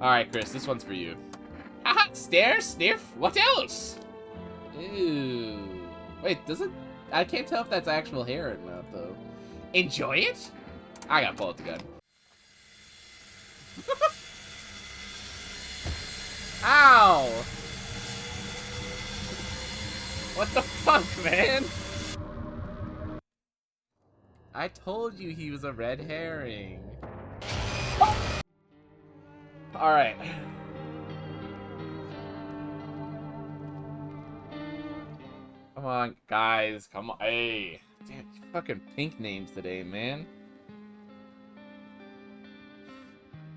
Alright, Chris, this one's for you. Haha, stare, sniff, what else? Ew. Wait, does it? I can't tell if that's actual hair or not, though. Enjoy it? I gotta pull out the gun. Ow! What the fuck, man? I told you he was a red herring. Alright. Come on, guys. Come on. Hey. Damn, fucking pink names today, man.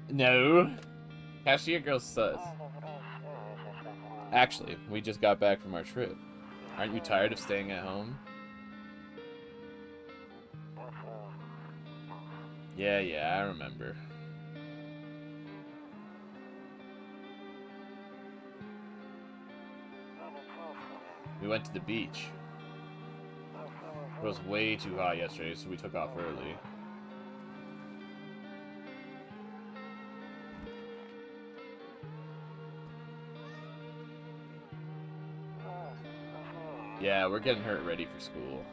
No. Cashier girl sus. Actually, we just got back from our trip. Aren't you tired of staying at home? Yeah, I remember. We went to the beach. It was way too hot yesterday, so we took off early. Yeah, we're getting her ready for school.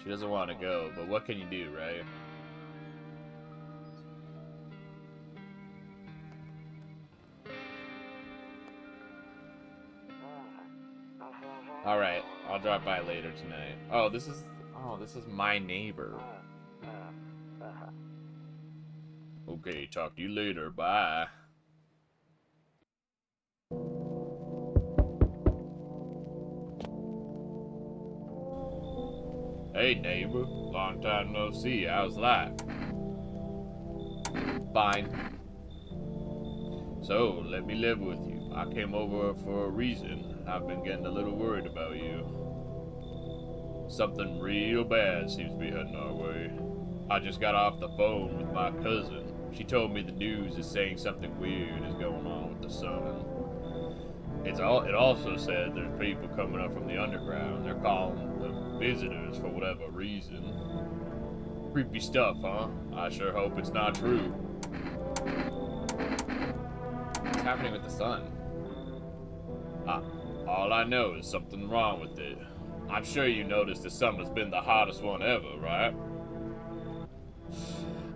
She doesn't want to go, but what can you do, right? Alright, I'll drop by later tonight. Oh, this is my neighbor. Okay, talk to you later. Bye. Hey, neighbor. Long time no see. How's life? Fine. So, let me live with you. I came over for a reason. I've been getting a little worried about you. Something real bad seems to be heading our way. I just got off the phone with my cousin. She told me the news is saying something weird is going on with the sun. It also said there's people coming up from the underground. They're calling them visitors for whatever reason. Creepy stuff, huh? I sure hope it's not true. What's happening with the sun? All I know is something wrong with it. I'm sure you noticed this summer's been the hottest one ever, right?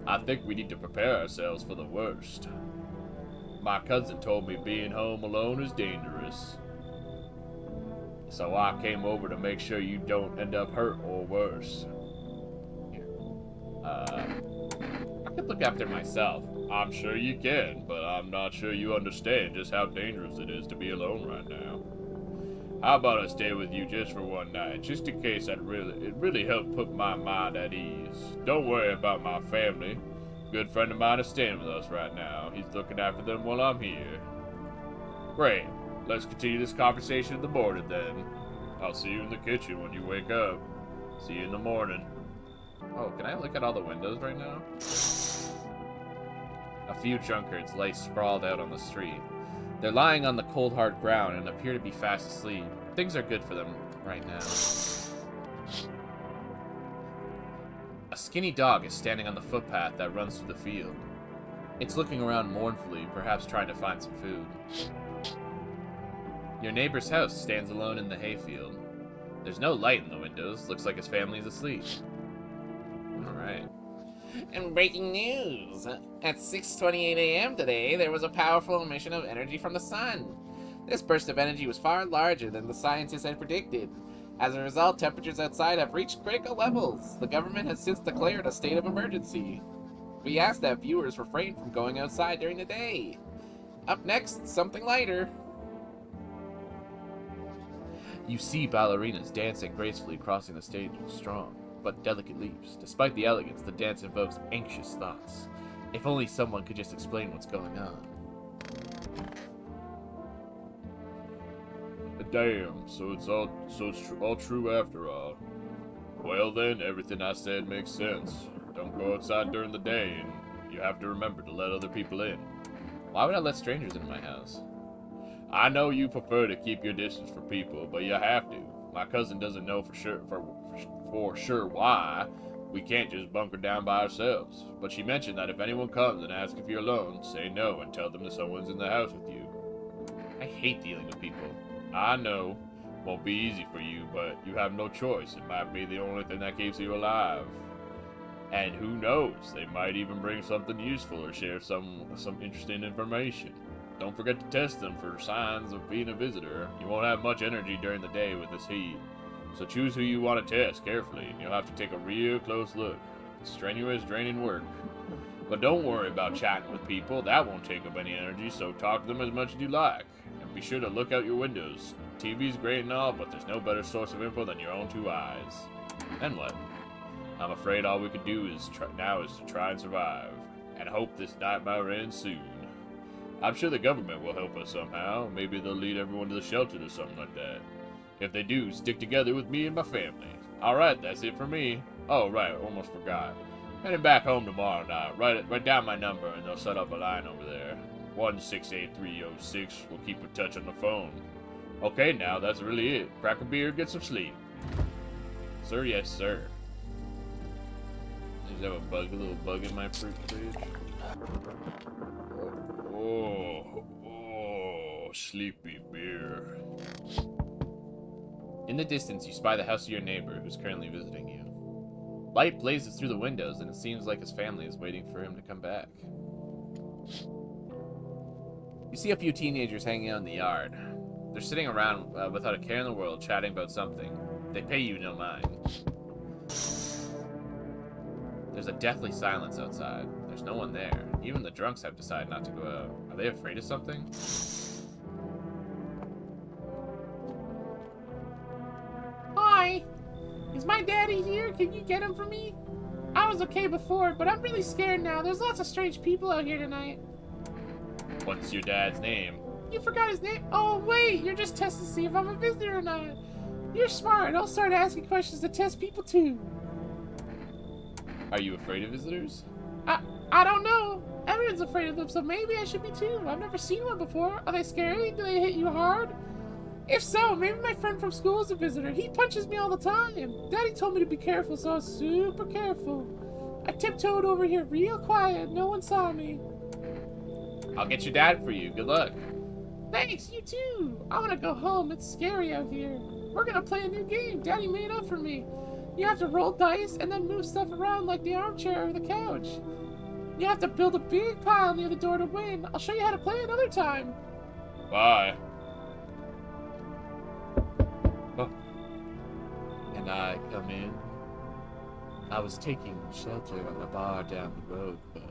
I think we need to prepare ourselves for the worst. My cousin told me being home alone is dangerous. So I came over to make sure you don't end up hurt or worse. Here. I could look after myself. I'm sure you can, but I'm not sure you understand just how dangerous it is to be alone right now. How about I stay with you just for one night, just in case it really helped put my mind at ease. Don't worry about my family. A good friend of mine is staying with us right now. He's looking after them while I'm here. Great. Let's continue this conversation in the morning then. I'll see you in the kitchen when you wake up. See you in the morning. Oh, can I look at all the windows right now? A few drunkards lay sprawled out on the street. They're lying on the cold, hard ground and appear to be fast asleep. Things are good for them right now. A skinny dog is standing on the footpath that runs through the field. It's looking around mournfully, perhaps trying to find some food. Your neighbor's house stands alone in the hayfield. There's no light in the windows. Looks like his family's asleep. Alright. And breaking news! At 6:28 a.m. today, there was a powerful emission of energy from the sun. This burst of energy was far larger than the scientists had predicted. As a result, temperatures outside have reached critical levels. The government has since declared a state of emergency. We ask that viewers refrain from going outside during the day. Up next, something lighter. You see ballerinas dancing gracefully crossing the stage with strong but delicate leaps. Despite the elegance, the dance invokes anxious thoughts. If only someone could just explain what's going on. Damn, so it's all true after all. Well then, everything I said makes sense. Don't go outside during the day, and you have to remember to let other people in. Why would I let strangers into my house? I know you prefer to keep your distance from people, but you have to. My cousin doesn't know for sure why, We can't just bunker down by ourselves. But she mentioned that if anyone comes and asks if you're alone, say no and tell them that someone's in the house with you. I hate dealing with people. I know. Won't be easy for you, but you have no choice. It might be the only thing that keeps you alive. And who knows, they might even bring something useful or share some interesting information. Don't forget to test them for signs of being a visitor. You won't have much energy during the day with this heat. So choose who you want to test carefully, and you'll have to take a real close look. It's strenuous, draining work. But don't worry about chatting with people. That won't take up any energy, so talk to them as much as you like. And be sure to look out your windows. TV's great and all, but there's no better source of info than your own two eyes. Then what? I'm afraid all we can do is to try and survive, and hope this nightmare ends soon. I'm sure the government will help us somehow. Maybe they'll lead everyone to the shelter or something like that. If they do, stick together with me and my family. Alright, that's it for me. Oh, right, almost forgot. Heading back home tomorrow night. Write down my number and they'll set up a line over there. 168306. We'll keep in touch on the phone. Okay, now that's really it. Crack a beer, get some sleep. Sir, yes, sir. Does have a little bug in my fridge? Oh, sleepy beer. In the distance, you spy the house of your neighbor, who's currently visiting you. Light blazes through the windows, and it seems like his family is waiting for him to come back. You see a few teenagers hanging out in the yard. They're sitting around without a care in the world, chatting about something. They pay you no mind. There's a deathly silence outside. There's no one there. Even the drunks have decided not to go out. Are they afraid of something? Hi! Is my daddy here? Can you get him for me? I was okay before, but I'm really scared now. There's lots of strange people out here tonight. What's your dad's name? You forgot his name? Oh, wait! You're just testing to see if I'm a visitor or not. You're smart. I'll start asking questions to test people, too. Are you afraid of visitors? I don't know. Everyone's afraid of them, so maybe I should be too. I've never seen one before. Are they scary? Do they hit you hard? If so, maybe my friend from school is a visitor. He punches me all the time. Daddy told me to be careful, so I was super careful. I tiptoed over here real quiet. No one saw me. I'll get your dad for you. Good luck. Thanks, you too. I want to go home. It's scary out here. We're going to play a new game Daddy made up for me. You have to roll dice and then move stuff around like the armchair or the couch. You have to build a big pile near the door to win. I'll show you how to play another time. Bye. Oh. Can I come in? I was taking shelter on a bar down the road, but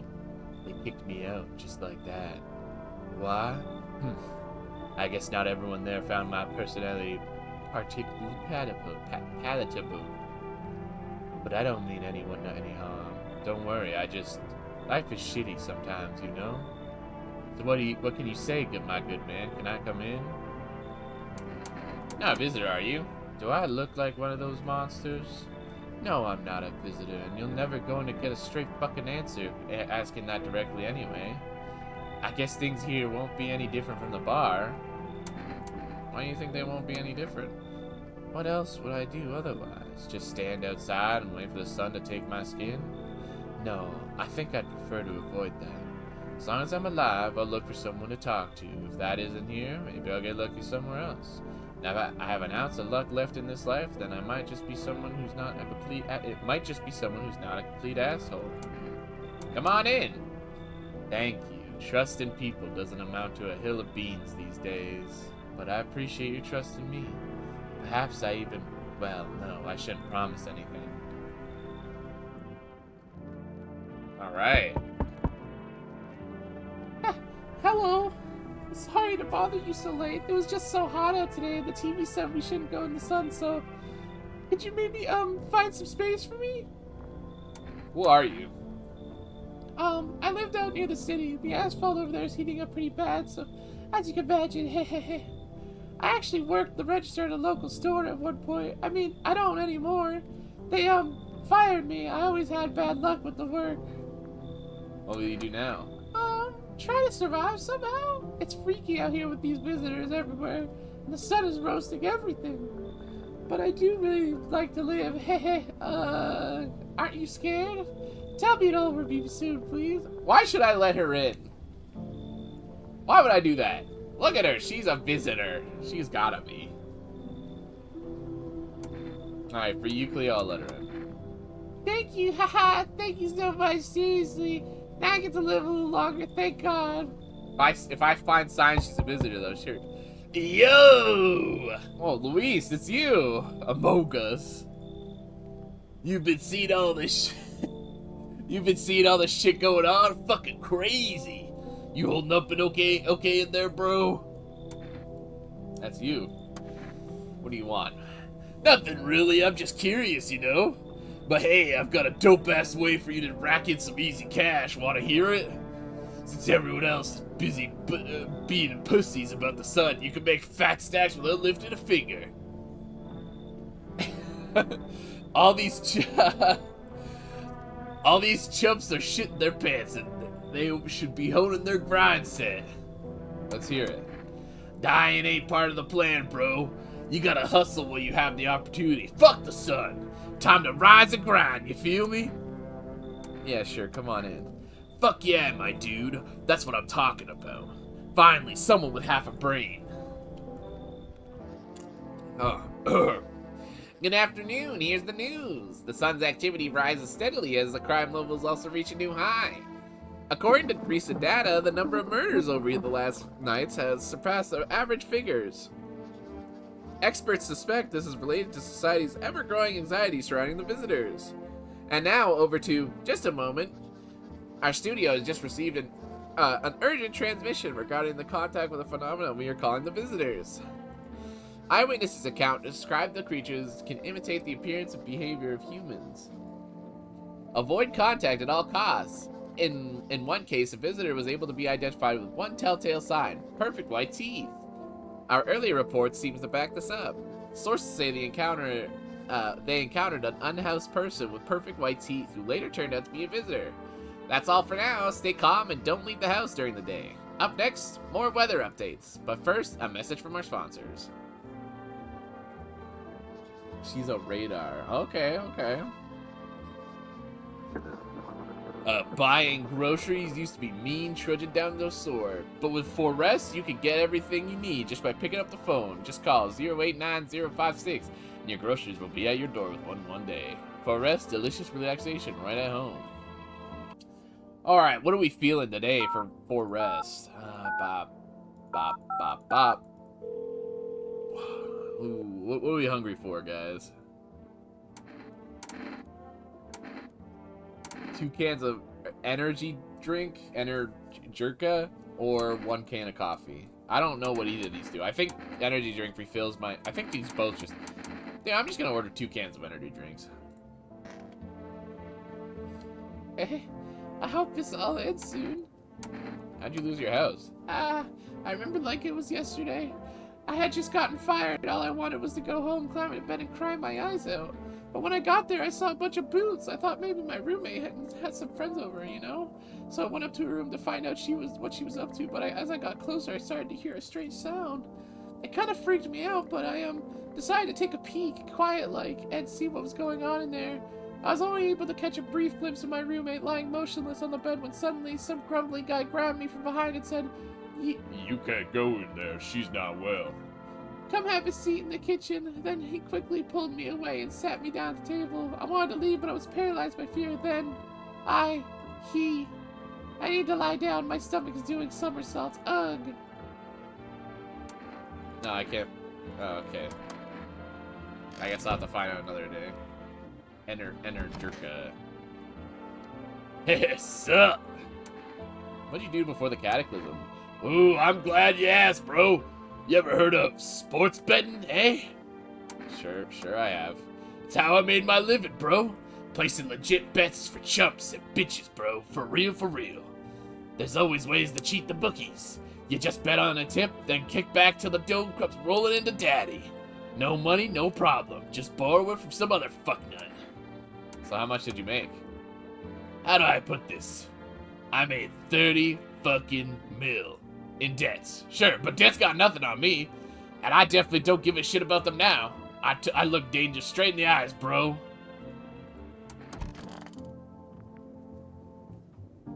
they kicked me out just like that. Why? I guess not everyone there found my personality particularly palatable. But I don't mean anyone any harm. Don't worry, life is shitty sometimes, you know? So what can you say, my good man? Can I come in? Not a visitor, are you? Do I look like one of those monsters? No, I'm not a visitor, and you're never going to get a straight fucking answer asking that directly anyway. I guess things here won't be any different from the bar. Why do you think they won't be any different? What else would I do otherwise? Just stand outside and wait for the sun to take my skin? No, I think I'd prefer to avoid that. As long as I'm alive, I'll look for someone to talk to. If that isn't here, maybe I'll get lucky somewhere else. Now, if I have an ounce of luck left in this life, then I might just be someone who's not a complete. It might just be someone who's not a complete asshole. Come on in. Thank you. Trust in people doesn't amount to a hill of beans these days, but I appreciate your trust in me. Perhaps I even. Well, no, I shouldn't promise anything. Alright. Hello. Sorry to bother you so late. It was just so hot out today. The TV said we shouldn't go in the sun, so could you maybe find some space for me? Who are you? I lived out near the city. The asphalt over there is heating up pretty bad, so as you can imagine, I actually worked the register at a local store at one point. I mean, I don't anymore. They fired me. I always had bad luck with the work. What will you do now? Try to survive somehow. It's freaky out here with these visitors everywhere, and the sun is roasting everything. But I do really like to live. Aren't you scared? Tell me it'll over me soon, please. Why should I let her in? Why would I do that? Look at her. She's a visitor. She's gotta be. Alright, for you, Cleo, I'll let her in. Thank you, haha. Thank you so much. Seriously. Now I get to live a little longer. Thank God. If I find signs she's a visitor, though, sure. Yo! Oh, Luis, it's you. Among Us. You've been seeing all this You've been seeing all this shit going on? Fucking crazy. You holding up and okay in there, bro? That's you. What do you want? Nothing really, I'm just curious, you know? But hey, I've got a dope-ass way for you to rack in some easy cash. Wanna hear it? Since everyone else is busy being pussies about the sun, you can make fat stacks without lifting a finger. all these chumps are shitting their pants and they should be honing their grind set. Let's hear it. Dying ain't part of the plan, bro. You gotta hustle while you have the opportunity. Fuck the sun. Time to rise and grind, you feel me? Yeah, sure, come on in. Fuck yeah, my dude. That's what I'm talking about. Finally, someone with half a brain. Good afternoon, here's the news. The sun's activity rises steadily as the crime levels also reach a new high. According to recent data, the number of murders over the last nights has surpassed the average figures. Experts suspect this is related to society's ever-growing anxiety surrounding the visitors. And now, over to just a moment. Our studio has just received an urgent transmission regarding the contact with a phenomenon we are calling the visitors. Eyewitnesses' account describe the creatures can imitate the appearance and behavior of humans. Avoid contact at all costs. In one case, a visitor was able to be identified with one telltale sign: perfect white teeth. Our earlier reports seem to back this up. Sources say they encountered an unhoused person with perfect white teeth who later turned out to be a visitor. That's all for now. Stay calm and don't leave the house during the day. Up next, more weather updates. But first, a message from our sponsors. She's a radar. Okay. Buying groceries used to be mean, trudging down the store. But with Forrest, you can get everything you need just by picking up the phone. Just call 089056 and your groceries will be at your door with one day. Forrest, delicious relaxation right at home. Alright, what are we feeling today for rest? Bop. Ooh, what are we hungry for, guys? 2 cans of energy drink, Jerka, or 1 can of coffee. I don't know what either of these do. I think energy drink refills my... I think these both just... Yeah, I'm just gonna order 2 cans of energy drinks. I hope this all ends soon. How'd you lose your house? I remember like it was yesterday. I had just gotten fired. All I wanted was to go home, climb into bed, and cry my eyes out. But when I got there, I saw a bunch of boots. I thought maybe my roommate had some friends over, you know? So I went up to her room to find out what she was up to. But as I got closer, I started to hear a strange sound. It kind of freaked me out, but I decided to take a peek, quiet-like, and see what was going on in there. I was only able to catch a brief glimpse of my roommate lying motionless on the bed when suddenly some grumbly guy grabbed me from behind and said, You can't go in there. She's not well. Come have a seat in the kitchen. Then he quickly pulled me away and sat me down at the table. I wanted to leave, but I was paralyzed by fear. Then, I need to lie down. My stomach is doing somersaults. Ugh. No, I can't. Oh, okay. I guess I'll have to find out another day. Enter Jerka. Hey, sup? What'd you do before the cataclysm? Ooh, I'm glad you asked, bro. You ever heard of sports betting, eh? Sure I have. It's how I made my living, bro. Placing legit bets for chumps and bitches, bro. For real. There's always ways to cheat the bookies. You just bet on a tip, then kick back till the dough comes rolling into daddy. No money, no problem. Just borrow it from some other fucknut. So how much did you make? How do I put this? I made 30 fucking mil in debts. Sure, but debts got nothing on me. And I definitely don't give a shit about them now. I look danger straight in the eyes, bro.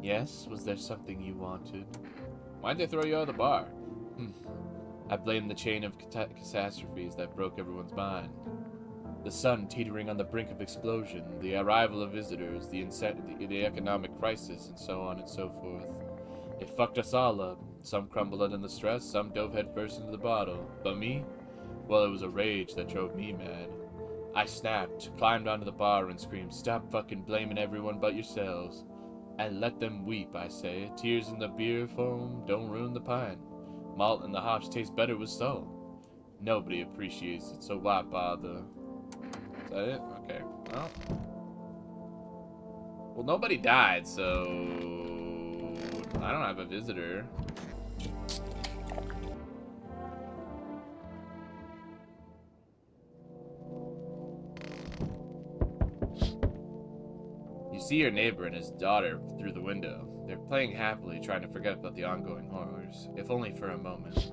Yes, was there something you wanted? Why'd they throw you out of the bar? I blame the chain of catastrophes that broke everyone's mind. The sun teetering on the brink of explosion, the arrival of visitors, the economic crisis, and so on and so forth. It fucked us all up. Some crumbled under the stress, some dove headfirst into the bottle. But me? Well, it was a rage that drove me mad. I snapped, climbed onto the bar, and screamed, "Stop fucking blaming everyone but yourselves. And let them weep, I say. Tears in the beer foam don't ruin the pine. Malt and the hops taste better with salt. Nobody appreciates it, so why bother?" Is that it? Okay. Well, nobody died, so I don't have a visitor. You see your neighbor and his daughter through the window. They're playing happily, trying to forget about the ongoing horrors, if only for a moment.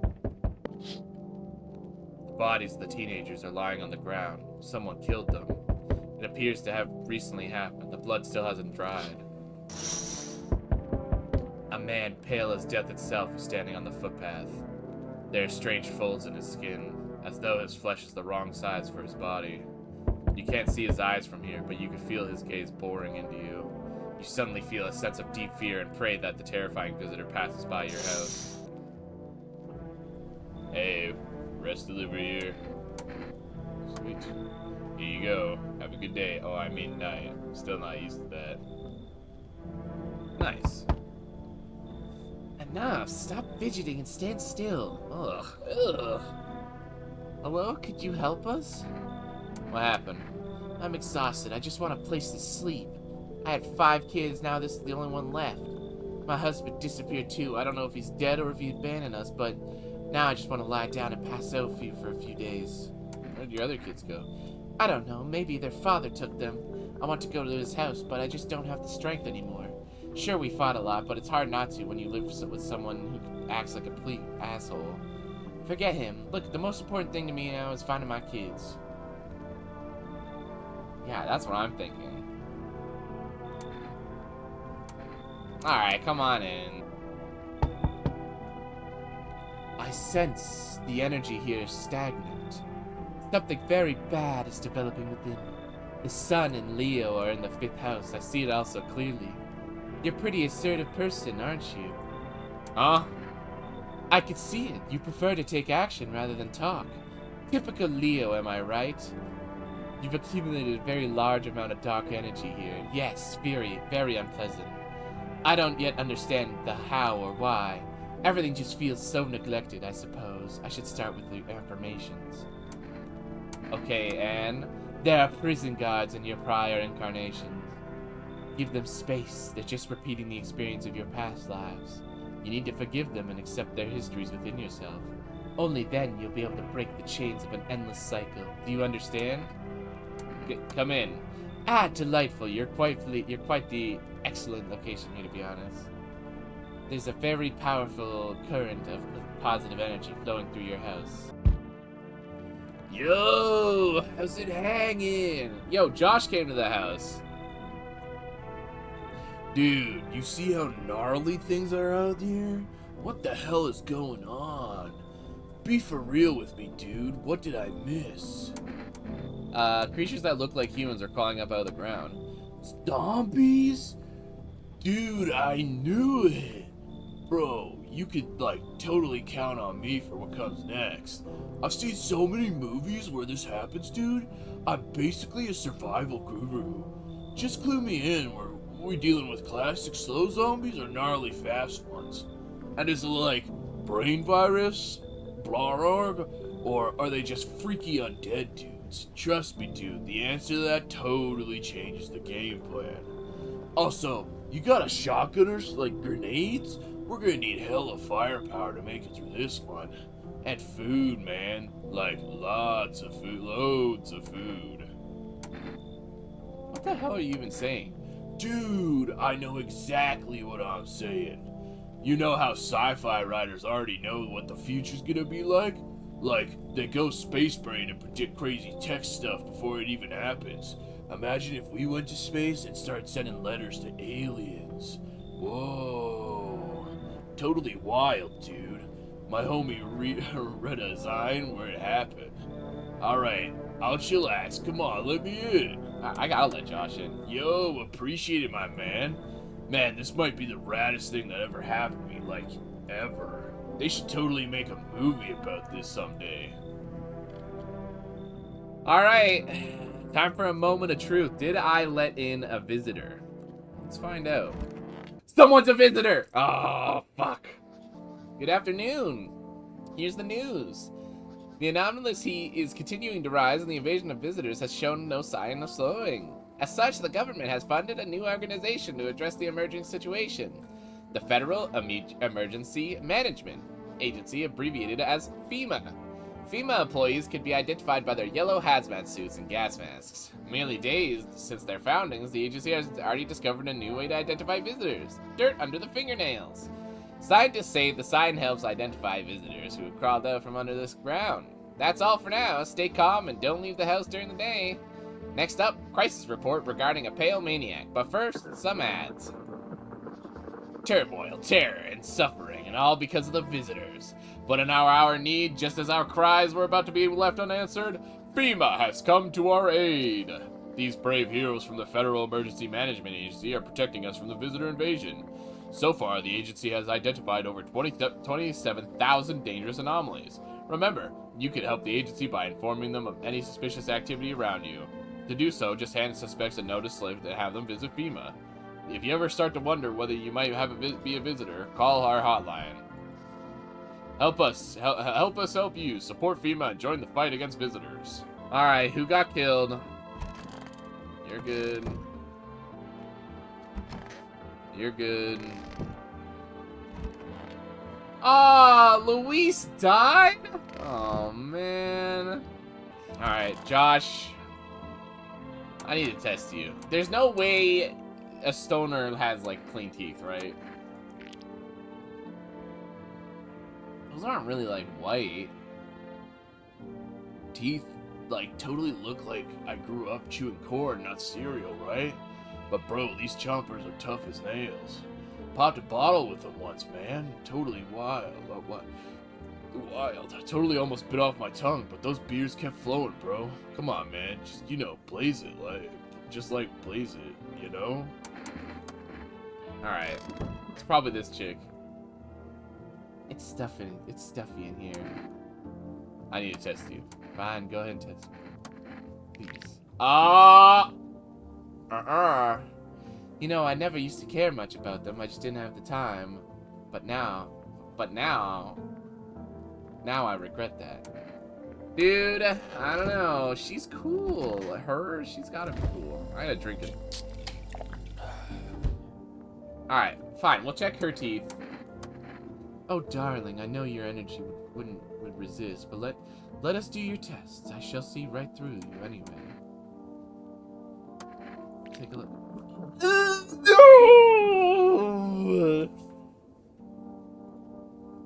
The bodies of the teenagers are lying on the ground. Someone killed them. It appears to have recently happened. The blood still hasn't dried. A man, pale as death itself, is standing on the footpath. There are strange folds in his skin, as though his flesh is the wrong size for his body. You can't see his eyes from here, but you can feel his gaze boring into you. You suddenly feel a sense of deep fear and pray that the terrifying visitor passes by your house. Hey, rest delivery here. Sweet. Here you go. Have a good day. Oh, I mean night. Still not used to that. Nice. Enough. Stop fidgeting and stand still. Ugh. Hello? Could you help us? What happened? I'm exhausted. I just want a place to sleep. I had 5 kids, now this is the only one left. My husband disappeared too. I don't know if he's dead or if he abandoned us, but now I just want to lie down and pass out for a few days. Where'd your other kids go? I don't know. Maybe their father took them. I want to go to his house, but I just don't have the strength anymore. Sure, we fought a lot, but it's hard not to when you live with someone who acts like a complete asshole. Forget him. Look, the most important thing to me now is finding my kids. Yeah, that's what I'm thinking. Alright, come on in. I sense the energy here is stagnant. Something very bad is developing within. The sun and Leo are in the 5th house. I see it also clearly. You're a pretty assertive person, aren't you? Huh? I could see it. You prefer to take action rather than talk. Typical Leo, am I right? You've accumulated a very large amount of dark energy here. Yes, very unpleasant. I don't yet understand the how or why. Everything just feels so neglected, I suppose. I should start with the affirmations. Okay, Anne. There are prison guards in your prior incarnations. Give them space. They're just repeating the experience of your past lives. You need to forgive them and accept their histories within yourself. Only then you'll be able to break the chains of an endless cycle. Do you understand? Come in. Ah, delightful. You're quite the excellent location here, to be honest. There's a very powerful current of positive energy flowing through your house. Yo, how's it hanging? Yo, Josh came to the house. Dude, you see how gnarly things are out here? What the hell is going on? Be for real with me, dude. What did I miss? Creatures that look like humans are crawling up out of the ground. Zombies? Dude, I knew it. Bro, you could, totally count on me for what comes next. I've seen so many movies where this happens, dude. I'm basically a survival guru. Just clue me in. Were we dealing with classic slow zombies or gnarly fast ones? And is it brain virus, Blarg, or are they just freaky undead dudes? Trust me, dude, the answer to that totally changes the game plan. Also, you got a shotgun or grenades? We're gonna need hella firepower to make it through this one. And food, man. Lots of food. Loads of food. What the hell are you even saying? Dude, I know exactly what I'm saying. You know how sci-fi writers already know what the future's gonna be like? They go space brain and predict crazy tech stuff before it even happens. Imagine if we went to space and started sending letters to aliens. Whoa. Totally wild, dude. My homie read a sign where it happened. Alright, I'll chillax. Come on, let me in. I gotta let Josh in. Yo, appreciate it, my man. Man, this might be the raddest thing that ever happened to me, like, ever. They should totally make a movie about this someday. Alright, time for a moment of truth. Did I let in a visitor? Let's find out. Someone's a visitor! Oh, fuck. Good afternoon. Here's the news. The anomaly is continuing to rise, and the invasion of visitors has shown no sign of slowing. As such, the government has funded a new organization to address the emerging situation. The Federal Emergency Management Agency, abbreviated as FEMA. FEMA employees could be identified by their yellow hazmat suits and gas masks. Merely days since their foundings, the agency has already discovered a new way to identify visitors: dirt under the fingernails. Scientists say the sign helps identify visitors who have crawled out from under this ground. That's all for now. Stay calm and don't leave the house during the day. Next up, crisis report regarding a pale maniac. But first, some ads. Turmoil, terror, and suffering, and all because of the visitors. But in our hour of need, just as our cries were about to be left unanswered, FEMA has come to our aid. These brave heroes from the Federal Emergency Management Agency are protecting us from the visitor invasion. So far, the agency has identified over 27,000 dangerous anomalies. Remember, you can help the agency by informing them of any suspicious activity around you. To do so, just hand suspects a notice slip and have them visit FEMA. If you ever start to wonder whether you might be a visitor, call our hotline. Help us help you. Support FEMA and join the fight against visitors. Alright, who got killed? You're good. You're good. Ah, Luis died? Oh, man. Alright, Josh. I need to test you. There's no way a stoner has, like, clean teeth, right? Those aren't really, like, white. Teeth, like, totally look like I grew up chewing corn, not cereal, right? But bro, these chompers are tough as nails. Popped a bottle with them once, man. Totally wild. Wild. I totally almost bit off my tongue, but those beers kept flowing, bro. Come on, man. Just, blaze it. Blaze it, you know? Alright. It's probably this chick. It's stuffy in here. I need to test you. Fine, go ahead and test me. Please. You know, I never used to care much about them. I just didn't have the time. But now I regret that. Dude, I don't know. She's cool. She's gotta be cool. I gotta drink it. Alright, fine. We'll check her teeth. Oh, darling, I know your energy would resist, but let us do your tests. I shall see right through you anyway. Take a look. No!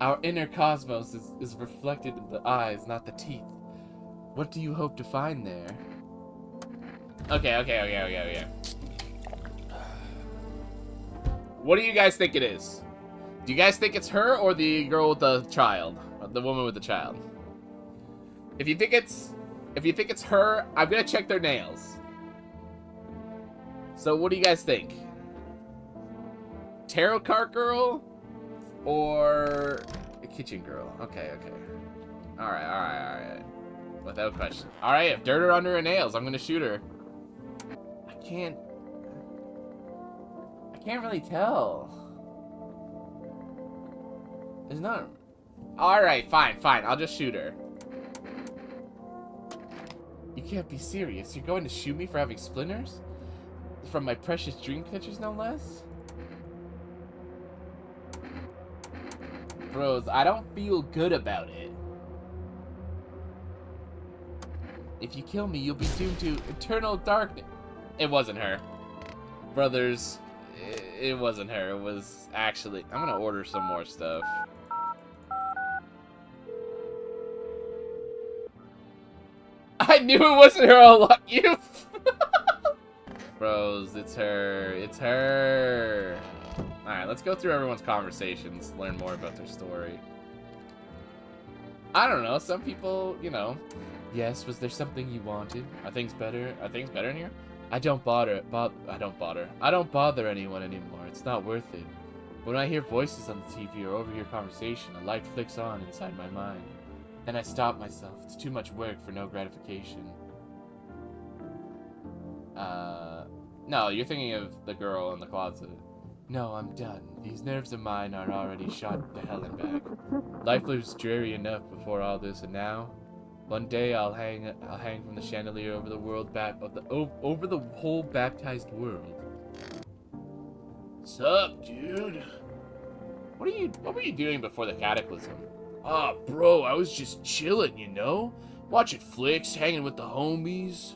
Our inner cosmos is reflected in the eyes, not the teeth. What do you hope to find there? Okay. What do you guys think it is? Do you guys think it's her or the girl with the child? Or the woman with the child? If you think it's her, I'm gonna check their nails. So what do you guys think? Tarot card girl or a kitchen girl? Okay. Alright. Without question. Alright, if dirt are under her nails, I'm gonna shoot her. I can't really tell. There's not. Alright, fine. I'll just shoot her. You can't be serious. You're going to shoot me for having splinters? From my precious dream catchers, no less? Bros, I don't feel good about it. If you kill me, you'll be doomed to eternal darkness. It wasn't her. Brothers, it wasn't her. It was actually... I'm gonna order some more stuff. I knew it wasn't her all along. You... Bros, it's her. It's her. Alright, let's go through everyone's conversations, learn more about their story. I don't know, some people, you know. Yes, was there something you wanted? Are things better? Are things better in here? I don't bother anyone anymore. It's not worth it. When I hear voices on the TV or overhear conversation, a light flicks on inside my mind. Then I stop myself. It's too much work for no gratification. No, you're thinking of the girl in the closet. No, I'm done. These nerves of mine are already shot to hell and back. Life was dreary enough before all this, and now, one day I'll hang from the chandelier over the over the whole baptized world. Sup, dude? What were you doing before the cataclysm? Ah, bro, I was just chilling, you know? Watching flicks, hanging with the homies.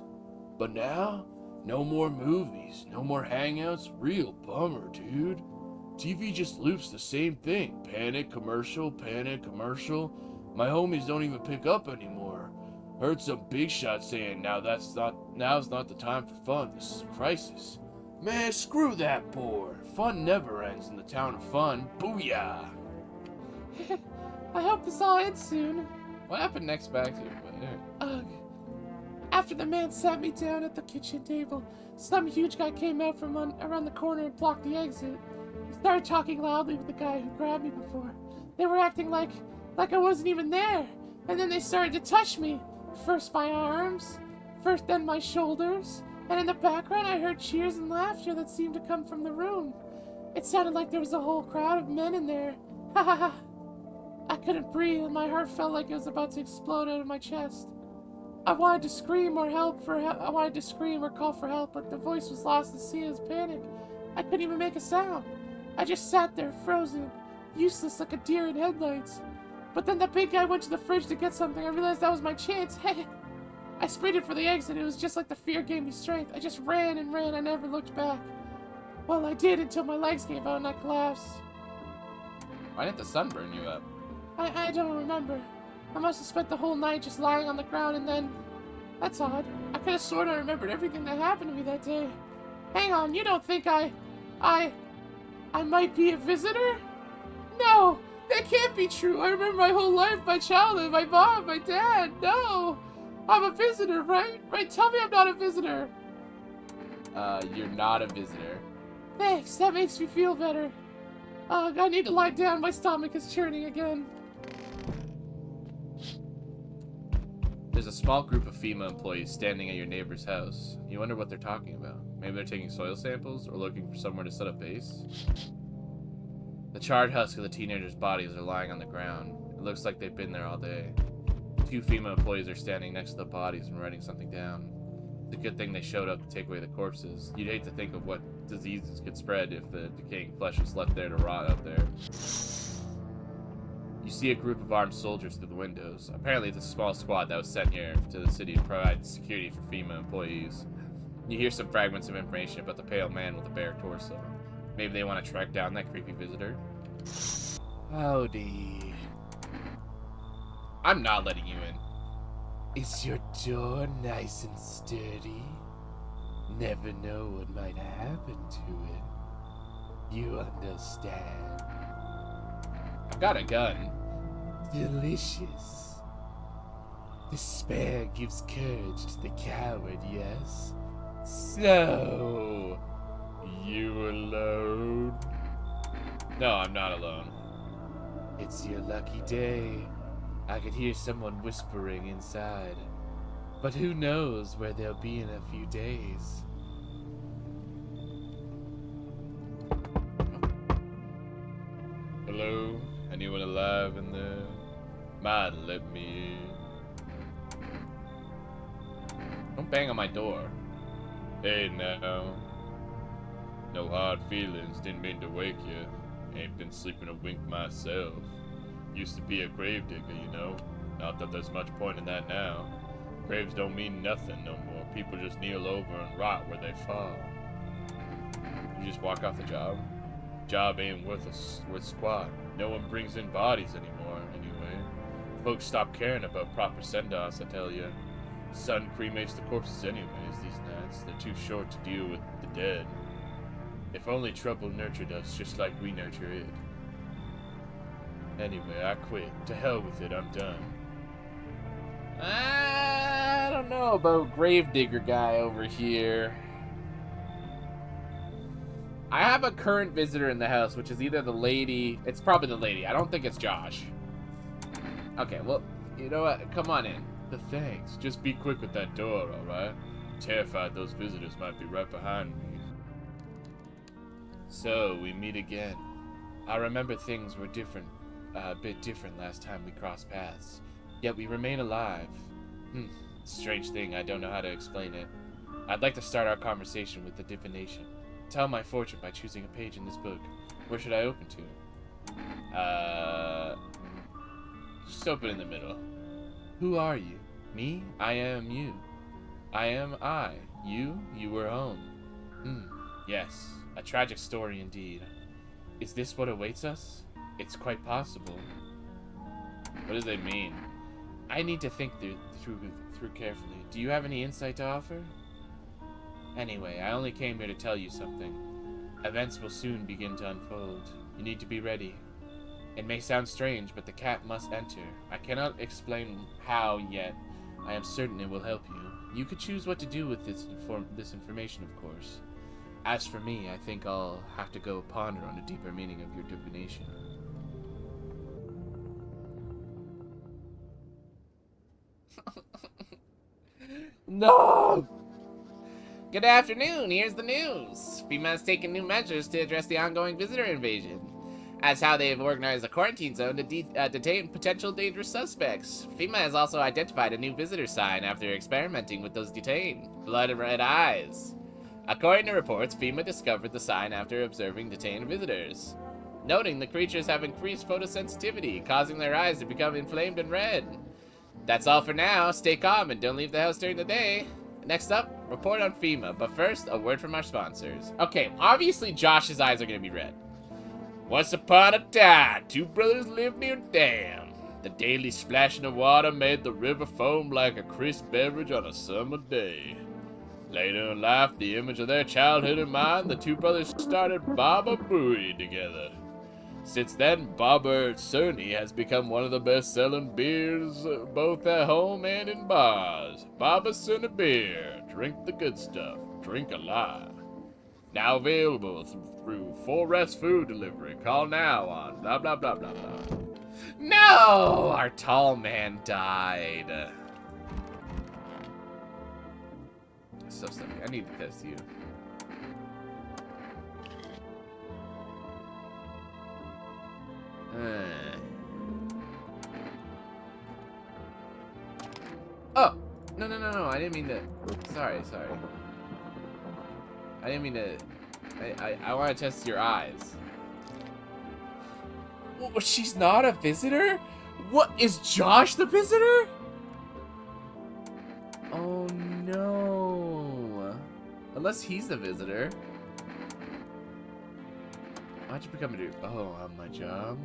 But now, no more movies, no more hangouts. Real bummer, dude. TV just loops the same thing. Panic commercial, panic commercial. My homies don't even pick up anymore. Heard some big shot saying now's not the time for fun. This is a crisis. Man, screw that board. Fun never ends in the town of fun. Booyah! I hope this all ends soon. What happened next back to you? Ugh. After the man sat me down at the kitchen table, some huge guy came out from around the corner and blocked the exit. He started talking loudly with the guy who grabbed me before. They were acting like I wasn't even there. And then they started to touch me. First my arms, then my shoulders. And in the background I heard cheers and laughter that seemed to come from the room. It sounded like there was a whole crowd of men in there. Ha ha ha. I couldn't breathe and my heart felt like it was about to explode out of my chest. I wanted to scream or call for help, but the voice was lost in sea of panic. I couldn't even make a sound. I just sat there, frozen, useless like a deer in headlights. But then the big guy went to the fridge to get something. I realized that was my chance. Hey, I sprinted for the exit. It was just like the fear gave me strength. I just ran and ran. I never looked back. Well, I did until my legs gave out and I collapsed. Why didn't the sun burn you up? I don't remember. I must have spent the whole night just lying on the ground and then... That's odd. I could have sworn I remembered everything that happened to me that day. Hang on, you don't think I might be a visitor? No, that can't be true. I remember my whole life, my childhood, my mom, my dad. No, I'm a visitor, right? Right, tell me I'm not a visitor. You're not a visitor. Thanks, that makes me feel better. I need to lie down, my stomach is churning again. There's a small group of FEMA employees standing at your neighbor's house. You wonder what they're talking about. Maybe they're taking soil samples or looking for somewhere to set up base. The charred husks of the teenagers' bodies are lying on the ground. It looks like they've been there all day. 2 FEMA employees are standing next to the bodies and writing something down. It's a good thing they showed up to take away the corpses. You'd hate to think of what diseases could spread if the decaying flesh was left there to rot out there. You see a group of armed soldiers through the windows. Apparently it's a small squad that was sent here to the city to provide security for FEMA employees. You hear some fragments of information about the pale man with the bare torso. Maybe they want to track down that creepy visitor. Howdy. I'm not letting you in. Is your door nice and sturdy? Never know what might happen to it. You understand? I've got a gun. Delicious. Despair gives courage to the coward, yes? So, you alone? No, I'm not alone. It's your lucky day. I could hear someone whispering inside. But who knows where they'll be in a few days. Hello? Anyone alive in there? Mind let me in. Don't bang on my door. Hey now. No hard feelings, didn't mean to wake you. Ain't been sleeping a wink myself. Used to be a gravedigger, you know. Not that there's much point in that now. Graves don't mean nothing no more. People just kneel over and rot where they fall. You just walk off the job? Job ain't worth squat. No one brings in bodies anymore, anyway. Folks stop caring about proper send-offs, I tell you. Sun cremates the corpses anyways these nights. They're too short to deal with the dead. If only trouble nurtured us just like we nurture it. Anyway, I quit. To hell with it, I'm done. I don't know about Gravedigger guy over here. I have a current visitor in the house, which is either the lady... It's probably the lady. I don't think it's Josh. Okay, well, you know what? Come on in. But thanks. Just be quick with that door, alright? I'm terrified those visitors might be right behind me. So, we meet again. I remember things were different, a bit different last time we crossed paths. Yet we remain alive. Strange thing, I don't know how to explain it. I'd like to start our conversation with the divination. Tell my fortune by choosing a page in this book. Where should I open to? Just open in the middle. Who are you? Me? I am you. I am I. You were home. Yes, a tragic story indeed. Is this what awaits us? It's quite possible. What does that mean? I need to think through carefully. Do you have any insight to offer? Anyway, I only came here to tell you something. Events will soon begin to unfold. You need to be ready. It may sound strange, but the cat must enter. I cannot explain how yet. I am certain it will help you. You could choose what to do with this information, of course. As for me, I think I'll have to go ponder on a deeper meaning of your divination. No! Good afternoon, here's the news. FEMA has taken new measures to address the ongoing visitor invasion. As how they have organized a quarantine zone to detain potential dangerous suspects. FEMA has also identified a new visitor sign after experimenting with those detained. Blood and red eyes. According to reports, FEMA discovered the sign after observing detained visitors. Noting the creatures have increased photosensitivity, causing their eyes to become inflamed and red. That's all for now. Stay calm and don't leave the house during the day. Next up, report on FEMA, but first, a word from our sponsors. Okay, obviously Josh's eyes are gonna be red. Once upon a time, two brothers lived near a dam. The daily splashing of water made the river foam like a crisp beverage on a summer day. Later in life, the image of their childhood in mind, the two brothers started Baba Brewery together. Since then, Baba Cerny has become one of the best-selling beers both at home and in bars. Baba Cerny Beer. Drink the good stuff. Drink a lot. Now available through Full Rest Food Delivery. Call now on blah blah blah blah blah. No! Our tall man died. So stuffy. I need to test you. Oh! No. I didn't mean to. Sorry. I didn't mean to. I want to test your eyes. Well, she's not a visitor? What? Is Josh the visitor? Oh no. Unless he's the visitor. Why'd you become a dude? Oh, on my job?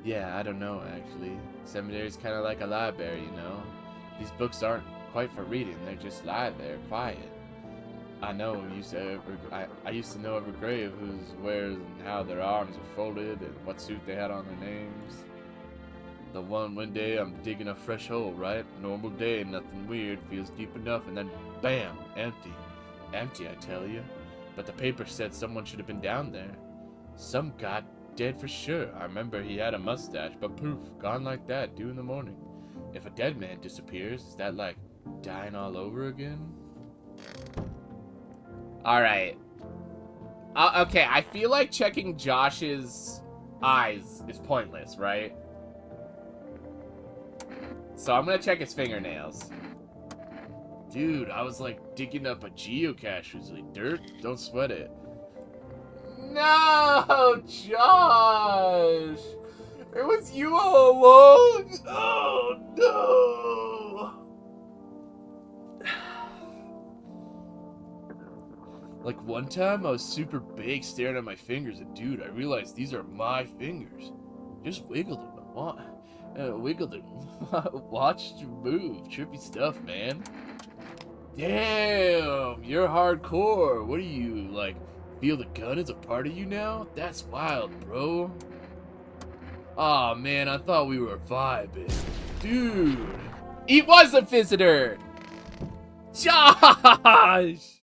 Yeah, I don't know, actually. Seminary's kind of like a library, you know? These books aren't quite for reading, they just lie there, quiet. I used to know every grave whose wears and how their arms were folded and what suit they had on their names. The one day I'm digging a fresh hole, right? Normal day, nothing weird, feels deep enough, and then bam, empty. Empty, I tell you. But the paper said someone should have been down there. Some god dead for sure. I remember he had a mustache, but poof, gone like that, 2 in the morning. If a dead man disappears, is that like dying all over again? Alright. Okay, I feel like checking Josh's eyes is pointless, right? So I'm gonna check his fingernails. Dude, I was like digging up a geocache. Was like dirt? Don't sweat it. No, Josh! It was you all along! Oh, no! Like, one time I was super big staring at my fingers, and dude, I realized these are my fingers. Just wiggled them. Wiggled them. Watched you move. Trippy stuff, man. Damn, you're hardcore. What are you, like, feel the gun is a part of you now? That's wild, bro. Aw, man, I thought we were vibing. Dude. He was a visitor! Josh!